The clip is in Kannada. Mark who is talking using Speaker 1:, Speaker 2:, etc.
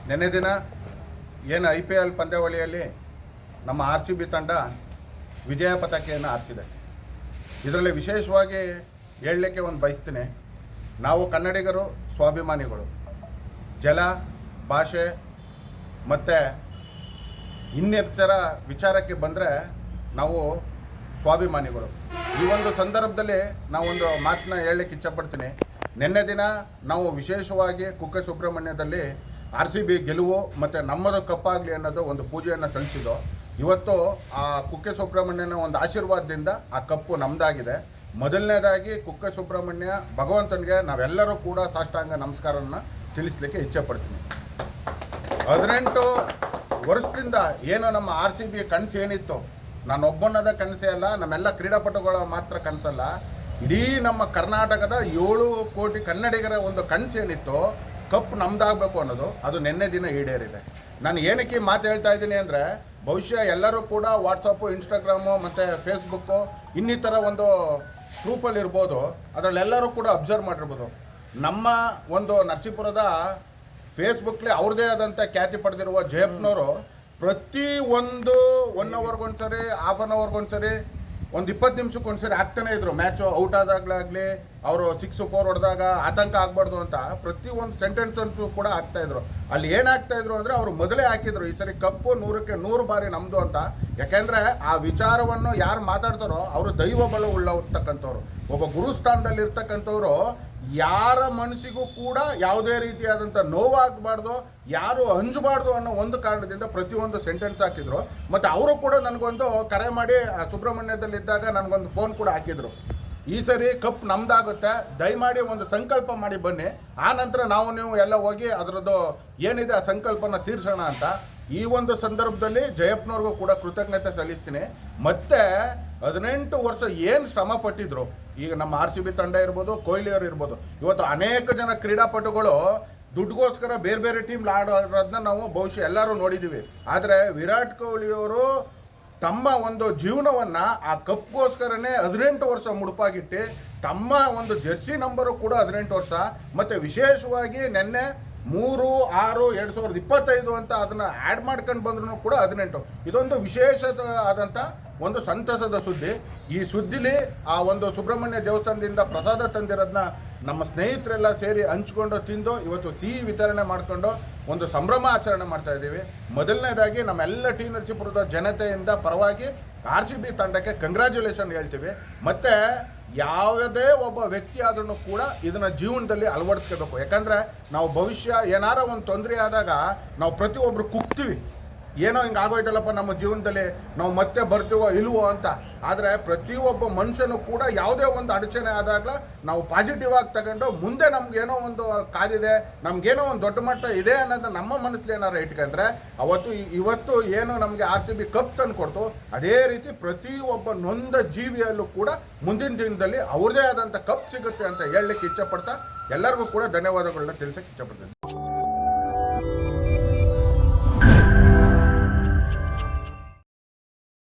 Speaker 1: ನಿನ್ನೆ ದಿನ ಏನು IPL ಪಂದ್ಯಾವಳಿಯಲ್ಲಿ ನಮ್ಮ RCB ತಂಡ ವಿಜಯ ಪತಾಕೆಯನ್ನು ಹಾರಿಸಿದೆ. ಇದರಲ್ಲಿ ವಿಶೇಷವಾಗಿ ಹೇಳಲಿಕ್ಕೆ ಒಂದು ಬಯಸ್ತೀನಿ, ನಾವು ಕನ್ನಡಿಗರು ಸ್ವಾಭಿಮಾನಿಗಳು. ಜಲ, ಭಾಷೆ ಮತ್ತು ಇನ್ನಿತರ ವಿಚಾರಕ್ಕೆ ಬಂದರೆ ನಾವು ಸ್ವಾಭಿಮಾನಿಗಳು. ಈ ಒಂದು ಸಂದರ್ಭದಲ್ಲಿ ನಾವೊಂದು ಮಾತನ್ನ ಹೇಳಲಿಕ್ಕೆ ಇಚ್ಛಪಡ್ತೀನಿ. ನಿನ್ನೆ ದಿನ ನಾವು ವಿಶೇಷವಾಗಿ ಕುಕ್ಕೆ ಸುಬ್ರಹ್ಮಣ್ಯದಲ್ಲಿ RCB ಗೆಲುವು ಮತ್ತು ನಮ್ಮದು ಕಪ್ಪಾಗಲಿ ಅನ್ನೋದು ಒಂದು ಪೂಜೆಯನ್ನು ಸಲ್ಲಿಸಿದ್ದು. ಇವತ್ತು ಆ ಕುಕ್ಕೆ ಸುಬ್ರಹ್ಮಣ್ಯನ ಒಂದು ಆಶೀರ್ವಾದದಿಂದ ಆ ಕಪ್ಪು ನಮ್ಮದಾಗಿದೆ. ಮೊದಲನೇದಾಗಿ ಕುಕ್ಕೆ ಸುಬ್ರಹ್ಮಣ್ಯ ಭಗವಂತನಿಗೆ ನಾವೆಲ್ಲರೂ ಕೂಡ ಸಾಷ್ಟಾಂಗ ನಮಸ್ಕಾರವನ್ನು ತಿಳಿಸ್ಲಿಕ್ಕೆ ಇಚ್ಛೆಪಡ್ತೀನಿ. 18 ವರ್ಷದಿಂದ ಏನು ನಮ್ಮ RCB ಕನಸು ಏನಿತ್ತು, ನಾನೊಬ್ಬನದ ಕನಸೇ ಅಲ್ಲ, ನಮ್ಮೆಲ್ಲ ಕ್ರೀಡಾಪಟುಗಳ ಮಾತ್ರ ಕನಸಲ್ಲ, ಇಡೀ ನಮ್ಮ ಕರ್ನಾಟಕದ 7 ಕೋಟಿ ಕನ್ನಡಿಗರ ಒಂದು ಕನಸು ಏನಿತ್ತು, ಕಪ್ ನಮ್ದಾಗಬೇಕು ಅನ್ನೋದು, ಅದು ನಿನ್ನೆ ದಿನ ಈಡೇರಿದೆ. ನಾನು ಏನಕ್ಕೆ ಮಾತು ಹೇಳ್ತಾ ಇದ್ದೀನಿ ಅಂದರೆ, ಬಹುಶಃ ಎಲ್ಲರೂ ಕೂಡ ವಾಟ್ಸಪ್ಪು, ಇನ್ಸ್ಟಾಗ್ರಾಮು ಮತ್ತು ಫೇಸ್ಬುಕ್ಕು ಇನ್ನಿತರ ಒಂದು ಗ್ರೂಪಲ್ಲಿ ಇರ್ಬೋದು, ಅದರಲ್ಲೆಲ್ಲರೂ ಕೂಡ ಅಬ್ಸರ್ವ್ ಮಾಡಿರ್ಬೋದು. ನಮ್ಮ ಒಂದು ನರಸೀಪುರದ ಫೇಸ್ಬುಕ್ಲಿ ಅವ್ರದ್ದೇ ಆದಂಥ ಖ್ಯಾತಿ ಪಡೆದಿರುವ ಜಯಪ್ಪನವರು ಪ್ರತಿ ಒಂದು 1 ಅವರ್ಗೊಂದ್ಸರಿ, ಹಾಫ್ ಆನ್ ಅವರ್ಗೊಂದ್ಸರಿ, ಒಂದು 20 ನಿಮಿಷಕ್ಕೊಂದ್ಸರಿ ಆಗ್ತಾನೆ ಇದ್ರು. ಮ್ಯಾಚು ಔಟ್ ಆದಾಗಲಾಗಲಿ, ಅವರು 6-4 ಹೊಡೆದಾಗ ಆತಂಕ ಆಗಬಾರ್ದು ಅಂತ ಪ್ರತಿ ಒಂದು ಸೆಂಟೆನ್ಸು ಕೂಡ ಆಗ್ತಾಯಿದ್ರು. ಅಲ್ಲಿ ಏನಾಗ್ತಾಯಿದ್ರು ಅಂದರೆ, ಅವರು ಮೊದಲೇ ಹಾಕಿದ್ರು, ಈ ಸರಿ ಕಪ್ಪು 100ಕ್ಕೆ 100 ಬಾರಿ ನಮ್ಮದು ಅಂತ. ಯಾಕೆಂದರೆ ಆ ವಿಚಾರವನ್ನು ಯಾರು ಮಾತಾಡ್ತಾರೋ ಅವರು ದೈವ ಬಲ ಉಳ್ಳತಕ್ಕಂಥವ್ರು, ಒಬ್ಬ ಗುರುಸ್ಥಾನದಲ್ಲಿ ಇರ್ತಕ್ಕಂಥವ್ರು. ಯಾರ ಮನಸ್ಸಿಗೂ ಕೂಡ ಯಾವುದೇ ರೀತಿಯಾದಂಥ ನೋವಾಗಬಾರ್ದು, ಯಾರು ಅಂಜಬಾರ್ದು ಅನ್ನೋ ಒಂದು ಕಾರಣದಿಂದ ಪ್ರತಿಯೊಂದು ಸೆಂಟೆನ್ಸ್ ಹಾಕಿದ್ರು. ಮತ್ತು ಅವರು ಕೂಡ ನನಗೊಂದು ಕರೆ ಮಾಡಿ ಸುಬ್ರಹ್ಮಣ್ಯದಲ್ಲಿದ್ದಾಗ ನನಗೊಂದು ಫೋನ್ ಕೂಡ ಹಾಕಿದ್ರು, ಈ ಸರಿ ಕಪ್ ನಮ್ದಾಗುತ್ತೆ, ದಯಮಾಡಿ ಒಂದು ಸಂಕಲ್ಪ ಮಾಡಿ ಬನ್ನಿ, ಆ ನಂತರ ನೀವು ಎಲ್ಲ ಹೋಗಿ ಅದರದ್ದು ಏನಿದೆ ಆ ಸಂಕಲ್ಪನ ತೀರ್ಸೋಣ ಅಂತ. ಈ ಒಂದು ಸಂದರ್ಭದಲ್ಲಿ ಜಯಪ್ಪನವ್ರಿಗೂ ಕೂಡ ಕೃತಜ್ಞತೆ ಸಲ್ಲಿಸ್ತೀನಿ. ಮತ್ತು 18 ವರ್ಷ ಏನು ಶ್ರಮ ಪಟ್ಟಿದ್ರು, ಈಗ ನಮ್ಮ RCB ತಂಡ ಇರ್ಬೋದು, ಕೊಹ್ಲಿಯವರು ಇರ್ಬೋದು, ಇವತ್ತು ಅನೇಕ ಜನ ಕ್ರೀಡಾಪಟುಗಳು ದುಡ್ಡುಗೋಸ್ಕರ ಬೇರೆ ಬೇರೆ ಟೀಮ್ ಆಡೋದನ್ನ ನಾವು ಬಹುಶಃ ಎಲ್ಲರೂ ನೋಡಿದ್ದೀವಿ. ಆದರೆ ವಿರಾಟ್ ಕೊಹ್ಲಿಯವರು ತಮ್ಮ ಒಂದು ಜೀವನವನ್ನು ಆ ಕಪ್ಗೋಸ್ಕರನೇ 18 ವರ್ಷ ಮುಡುಪಾಗಿಟ್ಟು, ತಮ್ಮ ಒಂದು ಜೆರ್ಸಿ ನಂಬರು ಕೂಡ 18 ವರ್ಷ, ಮತ್ತು ವಿಶೇಷವಾಗಿ ನಿನ್ನೆ 3/6/2025 ಅಂತ ಅದನ್ನು ಆ್ಯಡ್ ಮಾಡ್ಕೊಂಡು ಬಂದ್ರೂ ಕೂಡ 18. ಇದೊಂದು ವಿಶೇಷ ಆದಂಥ ಒಂದು ಸಂತಸದ ಸುದ್ದಿ. ಈ ಸುದ್ದಿಲಿ ಆ ಒಂದು ಸುಬ್ರಹ್ಮಣ್ಯ ದೇವಸ್ಥಾನದಿಂದ ಪ್ರಸಾದ ತಂದಿರೋದನ್ನ ನಮ್ಮ ಸ್ನೇಹಿತರೆಲ್ಲ ಸೇರಿ ಹಂಚ್ಕೊಂಡು ತಿಂದು ಇವತ್ತು ಸಿಹಿ ವಿತರಣೆ ಮಾಡಿಕೊಂಡು ಒಂದು ಸಂಭ್ರಮ ಆಚರಣೆ ಮಾಡ್ತಾ ಇದ್ದೀವಿ. ಮೊದಲನೇದಾಗಿ ನಮ್ಮೆಲ್ಲ ಟಿ ನರಸೀಪುರದ ಜನತೆಯಿಂದ ಪರವಾಗಿ RCB ತಂಡಕ್ಕೆ ಕಂಗ್ರ್ಯಾಚುಲೇಷನ್ ಹೇಳ್ತೀವಿ. ಮತ್ತು ಯಾವುದೇ ಒಬ್ಬ ವ್ಯಕ್ತಿ ಆದ್ರೂ ಕೂಡ ಇದನ್ನು ಜೀವನದಲ್ಲಿ ಅಳವಡಿಸ್ಕೋಬೇಕು. ಯಾಕಂದರೆ ನಾವು ಭವಿಷ್ಯ ಏನಾರ ಒಂದು ತೊಂದರೆ ಆದಾಗ ನಾವು ಪ್ರತಿಯೊಬ್ಬರು ಕುಗ್ತೀವಿ, ಏನೋ ಹಿಂಗೆ ಆಗೋಯ್ತಲ್ಲಪ್ಪ ನಮ್ಮ ಜೀವನದಲ್ಲಿ, ನಾವು ಮತ್ತೆ ಬರ್ತೀವೋ ಇಲ್ವೋ ಅಂತ. ಆದರೆ ಪ್ರತಿಯೊಬ್ಬ ಮನುಷ್ಯನೂ ಕೂಡ ಯಾವುದೇ ಒಂದು ಅಡಚಣೆ ಆದಾಗ ನಾವು ಪಾಸಿಟಿವ್ ಆಗಿ ತಗೊಂಡು ಮುಂದೆ ನಮಗೇನೋ ಒಂದು ಕಾದಿದೆ, ನಮಗೇನೋ ಒಂದು ದೊಡ್ಡ ಮಟ್ಟ ಇದೆ ಅನ್ನೋದು ನಮ್ಮ ಮನಸ್ಸಲ್ಲಿ ಏನಾರು ಇಟ್ಕೊಂಡ್ರೆ ಇವತ್ತು ಏನು ನಮಗೆ RCB ಕಪ್ ತಂದು ಕೊಡ್ತು, ಅದೇ ರೀತಿ ಪ್ರತಿಯೊಬ್ಬ ನೊಂದ ಜೀವಿಯಲ್ಲೂ ಕೂಡ ಮುಂದಿನ ದಿನದಲ್ಲಿ ಅವ್ರದ್ದೇ ಆದಂಥ ಕಪ್ ಸಿಗುತ್ತೆ ಅಂತ ಹೇಳಲಿಕ್ಕೆ ಇಚ್ಛಪಡ್ತಾ ಎಲ್ಲರಿಗೂ ಕೂಡ ಧನ್ಯವಾದಗಳನ್ನ ತಿಳಿಸೋಕ್ಕೆ ಇಚ್ಛಪಡ್ತೀನಿ.